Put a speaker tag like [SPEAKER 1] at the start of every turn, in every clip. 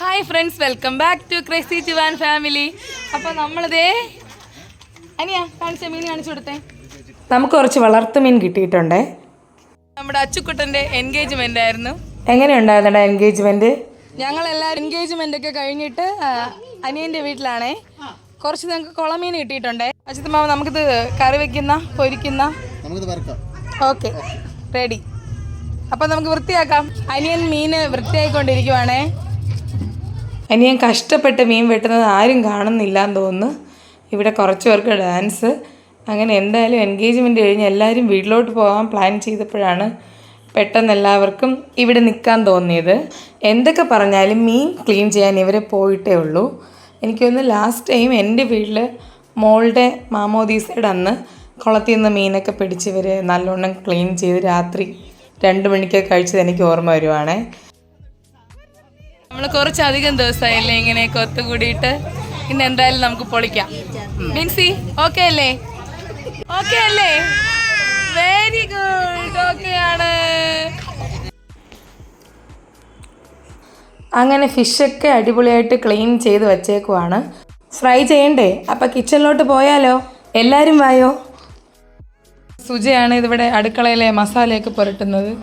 [SPEAKER 1] Hi friends, welcome back to crazy Juan family. അപ്പോൾ നമ്മളിതേ അനിയാ കാണിച്ച മീൻ കാണിച്ചു കൊടുത്തേ. നമുക്ക് കുറച്ച് വളർത്തു മീൻ കിട്ടിയിട്ടുണ്ടേ. നമ്മുടെ അച്ചുക്കുട്ടൻ്റെ എൻഗേജ്മെൻ്റ് ആയിരുന്നു. എങ്ങനെയുണ്ടായിരുന്നടാ എൻഗേജ്മെൻറ്റ്? ഞങ്ങളെല്ലാവരും എൻഗേജ്മെൻ്റ് ഒക്കെ കഴിഞ്ഞിട്ട് അനിയൻ്റെ വീട്ടിലാണേ. കുറച്ച് ഞങ്ങൾക്ക് കുളമീൻ കിട്ടിയിട്ടുണ്ടേ. അച്ഛത്തമ്മാവ് നമുക്കിത് കറി വയ്ക്കുന്ന പൊരിക്കുന്ന ഓക്കെ റെഡി. അപ്പം നമുക്ക് വൃത്തിയാക്കാം. അനിയൻ മീൻ വൃത്തിയായിക്കൊണ്ടിരിക്കുവാണേ. അനിയൻ കഷ്ടപ്പെട്ട് മീൻ വെട്ടുന്നത് ആരും കാണുന്നില്ല എന്ന് തോന്നുന്നു. ഇവിടെ കുറച്ച് പേർക്ക് ഡാൻസ്. അങ്ങനെ എന്തായാലും എൻഗേജ്മെൻറ്റ് കഴിഞ്ഞ് എല്ലാവരും വീട്ടിലോട്ട് പോകാൻ പ്ലാൻ ചെയ്തപ്പോഴാണ് പെട്ടെന്ന് എല്ലാവർക്കും ഇവിടെ നിൽക്കാൻ തോന്നിയത്. എന്തൊക്കെ പറഞ്ഞാലും മീൻ ക്ലീൻ ചെയ്യാൻ ഇവരെ പോയിട്ടേ ഉള്ളൂ. എനിക്കൊന്ന് ലാസ്റ്റ് ടൈം എൻ്റെ വീട്ടിൽ മോളുടെ മാമോദീസയുടെ അന്ന് കുളത്തിൽ നിന്ന് മീനൊക്കെ പിടിച്ച് ഇവർ നല്ലോണം ക്ലീൻ ചെയ്ത് രാത്രി 2 മണിക്കൊക്കെ കഴിച്ചത് എനിക്ക് ഓർമ്മ വരുവാണേ. നമ്മൾ കുറച്ചധികം ദിവസമായില്ലേ ഇങ്ങനെയൊക്കെ ഒത്തുകൂടിയിട്ട്. ഇന്ന് എന്തായാലും നമുക്ക് പൊളിക്കാം. മിൻസി ഓക്കെ അല്ലേ? ഓക്കെ അല്ലേ? വെരി ഗുഡ്, ഓക്കെ ആണ്. അങ്ങനെ ഫിഷൊക്കെ അടിപൊളിയായിട്ട് ക്ലീൻ ചെയ്ത് വച്ചേക്കുവാണ്. ഫ്രൈ ചെയ്യണ്ടേ? അപ്പം കിച്ചണിലോട്ട് പോയാലോ? എല്ലാവരും വായോ. സുജയാണ് ഇതിവിടെ അടുക്കളയിലെ മസാലയൊക്കെ പുരട്ടുന്നത്.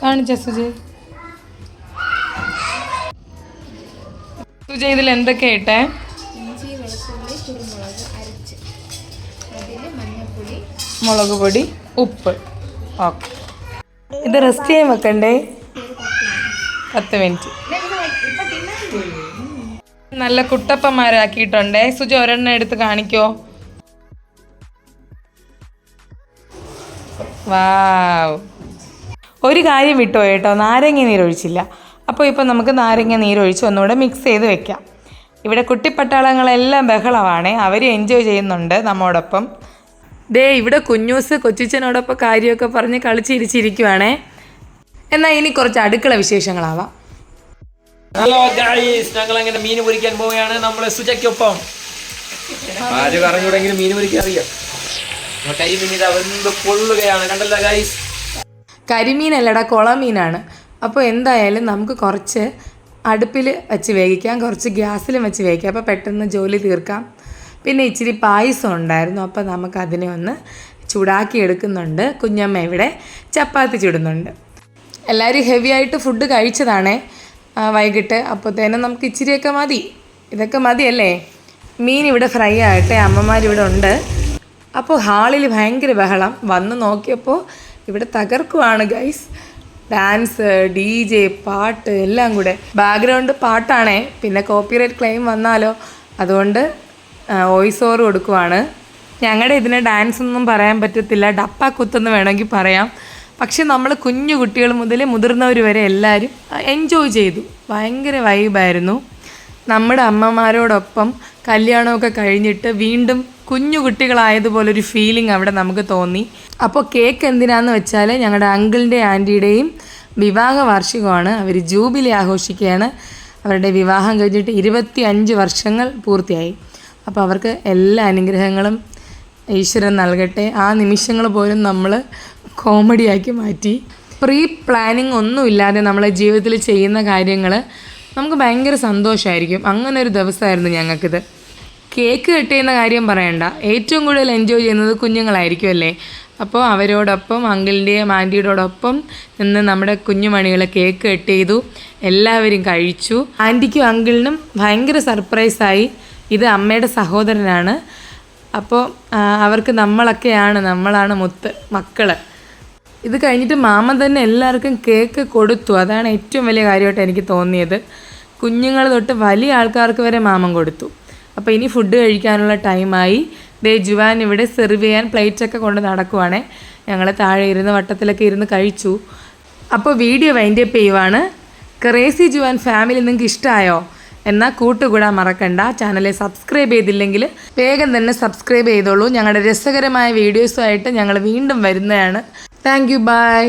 [SPEAKER 1] കാണിച്ച സുജയ്. സുജയ് ഇതിൽ എന്തൊക്കെ ഇട്ടേ? മുളക് പൊടി, ഉപ്പ്. ഓക്കെ, ഇത് റെസ്റ്റ് ചെയ്യാൻ വെക്കണ്ടേ? 10 മിനിറ്റ്. നല്ല കുട്ടപ്പന്മാരാക്കിയിട്ടുണ്ടേ. സുജ ഒരെണ്ണം എടുത്ത് കാണിക്കോ? വാവ്. ഒരു കാര്യം വിട്ടോ കേട്ടോ, നാരങ്ങ നീരൊഴിച്ചില്ല. അപ്പോൾ ഇപ്പോൾ നമുക്ക് നാരങ്ങ നീരൊഴിച്ച് ഒന്നുകൂടെ മിക്സ് ചെയ്ത് വെക്കാം. ഇവിടെ കുട്ടിപ്പട്ടാളങ്ങളെല്ലാം ബഹളമാണ്, അവർ എൻജോയ് ചെയ്യുന്നുണ്ട് നമ്മോടൊപ്പം. ദേ ഇവിടെ കുഞ്ഞൂസ് കൊച്ചിച്ചനോടൊപ്പം കാര്യമൊക്കെ പറഞ്ഞ് കളിച്ചിരിച്ചിരിക്കുവാണേ. എന്നാൽ ഇനി കുറച്ച് അടുക്കള വിശേഷങ്ങളാവാം.
[SPEAKER 2] ഹലോ ഗൈസ്, ഞങ്ങൾ അങ്ങനെ മീൻ പൊരിക്കാൻ പോവുകയാണ്. നമ്മളെ സുജയ്ക്കൊപ്പം ആര് പറഞ്ഞുകൂടെങ്കിലും മീൻ പൊരിക്കാൻ അറിയാം. കരിമീൻ ഇതാ വെന്ത് പൊള്ളുകയാണ്, കണ്ടല്ലോ ഗൈസ്.
[SPEAKER 1] കരിമീനല്ലടാ, കുളമീനാണ്. അപ്പോൾ എന്തായാലും നമുക്ക് കുറച്ച് അടുപ്പിൽ വെച്ച് വേവിക്കാം, കുറച്ച് ഗ്യാസിലും വെച്ച് വേവിക്കാം. അപ്പോൾ പെട്ടെന്ന് ജോലി തീർക്കാം. പിന്നെ ഇച്ചിരി പായസം ഉണ്ടായിരുന്നു, അപ്പോൾ നമുക്കതിനെ ഒന്ന് ചൂടാക്കി എടുക്കുന്നുണ്ട്. കുഞ്ഞമ്മ ഇവിടെ ചപ്പാത്തി ചുടുന്നുണ്ട്. എല്ലാവരും ഹെവി ആയിട്ട് ഫുഡ് കഴിച്ചതാണേ വൈകിട്ട്. അപ്പോഴത്തേനും നമുക്ക് ഇച്ചിരിയൊക്കെ മതി. ഇതൊക്കെ മതിയല്ലേ? മീൻ ഇവിടെ ഫ്രൈ ആകട്ടെ. അമ്മമാരിവിടെ ഉണ്ട്. അപ്പോൾ ഹാളിൽ ഭയങ്കര ബഹളം. വന്ന് നോക്കിയപ്പോൾ ഇവിടെ തകർക്കുവാണ് ഗൈസ്. ഡാൻസ്, DJ, പാട്ട് എല്ലാം കൂടെ. ബാക്ക്ഗ്രൗണ്ട് പാട്ടാണേ. പിന്നെ കോപ്പിറൈറ്റ് ക്ലെയിം വന്നാലോ, അതുകൊണ്ട് വോയിസ് ഓവർ കൊടുക്കുവാണ്. ഞങ്ങളുടെ ഇതിന് ഡാൻസ് ഒന്നും പറയാൻ പറ്റത്തില്ല, ഡപ്പ കുത്തെന്ന് വേണമെങ്കിൽ പറയാം. പക്ഷെ നമ്മൾ കുഞ്ഞു കുട്ടികൾ മുതൽ മുതിർന്നവർ വരെ എല്ലാവരും എൻജോയ് ചെയ്തു. ഭയങ്കര വൈബായിരുന്നു. നമ്മുടെ അമ്മമാരോടൊപ്പം കല്യാണമൊക്കെ കഴിഞ്ഞിട്ട് വീണ്ടും കുഞ്ഞു കുട്ടികളായതുപോലൊരു ഫീലിംഗ് അവിടെ നമുക്ക് തോന്നി. അപ്പോൾ കേക്ക് എന്തിനാന്ന് വെച്ചാൽ ഞങ്ങളുടെ അങ്കിളിൻ്റെ ആൻറ്റിയുടെയും വിവാഹ വാർഷികമാണ്. അവർ ജൂബിലി ആഘോഷിക്കുകയാണ്. അവരുടെ വിവാഹം കഴിഞ്ഞിട്ട് 25 വർഷങ്ങൾ പൂർത്തിയായി. അപ്പോൾ അവർക്ക് എല്ലാ അനുഗ്രഹങ്ങളും ഈശ്വരൻ നൽകട്ടെ. ആ നിമിഷങ്ങൾ പോലും നമ്മൾ കോമഡിയാക്കി മാറ്റി. പ്രീ പ്ലാനിങ് ഒന്നുമില്ലാതെ നമ്മളെ ജീവിതത്തിൽ ചെയ്യുന്ന കാര്യങ്ങൾ നമുക്ക് ഭയങ്കര സന്തോഷമായിരിക്കും. അങ്ങനെ ഒരു ദിവസമായിരുന്നു ഞങ്ങൾക്കിത്. കേക്ക് കട്ട് ചെയ്യുന്ന കാര്യം പറയണ്ട, ഏറ്റവും കൂടുതൽ എൻജോയ് ചെയ്യുന്നത് കുഞ്ഞുങ്ങളായിരിക്കും അല്ലേ. അപ്പോൾ അവരോടൊപ്പം അങ്കിളിൻ്റെയും ആൻറ്റിയോടൊപ്പം നിന്ന് നമ്മുടെ കുഞ്ഞുമണികൾ കേക്ക് കട്ട് ചെയ്തു. എല്ലാവരും കഴിച്ചു. ആൻറ്റിക്കും അങ്കിളിനും ഭയങ്കര സർപ്രൈസായി. ഇത് അമ്മയുടെ സഹോദരനാണ്. അപ്പോൾ അവർക്ക് നമ്മളാണ് മുത്ത് മക്കൾ. ഇത് കഴിഞ്ഞിട്ട് മാമൻ തന്നെ എല്ലാവർക്കും കേക്ക് കൊടുത്തു. അതാണ് ഏറ്റവും വലിയ കാര്യമായിട്ട് എനിക്ക് തോന്നിയത്. കുഞ്ഞുങ്ങൾ തൊട്ട് വലിയ ആൾക്കാർക്ക് വരെ മാമൻ കൊടുത്തു. അപ്പോൾ ഇനി ഫുഡ് കഴിക്കാനുള്ള ടൈമായി. ദേ ജുവാൻ ഇവിടെ സെർവ് ചെയ്യാൻ പ്ലേറ്റൊക്കെ കൊണ്ട് നടക്കുവാണേ. ഞങ്ങൾ താഴെ ഇരുന്ന് വട്ടത്തിലൊക്കെ ഇരുന്ന് കഴിച്ചു. അപ്പോൾ വീഡിയോ വൈൻഡപ്പ് ചെയ്യുവാണ്. ക്രേസി ജുവാൻ ഫാമിലി നിങ്ങൾക്ക് ഇഷ്ടമായോ? എന്നാൽ കൂട്ടുകൂടാൻ മറക്കണ്ട. ചാനൽ സബ്സ്ക്രൈബ് ചെയ്തില്ലെങ്കിൽ വേഗം തന്നെ സബ്സ്ക്രൈബ് ചെയ്തോളൂ. ഞങ്ങളുടെ രസകരമായ വീഡിയോസുമായിട്ട് ഞങ്ങൾ വീണ്ടും വരുന്നതാണ്. Thank you, by.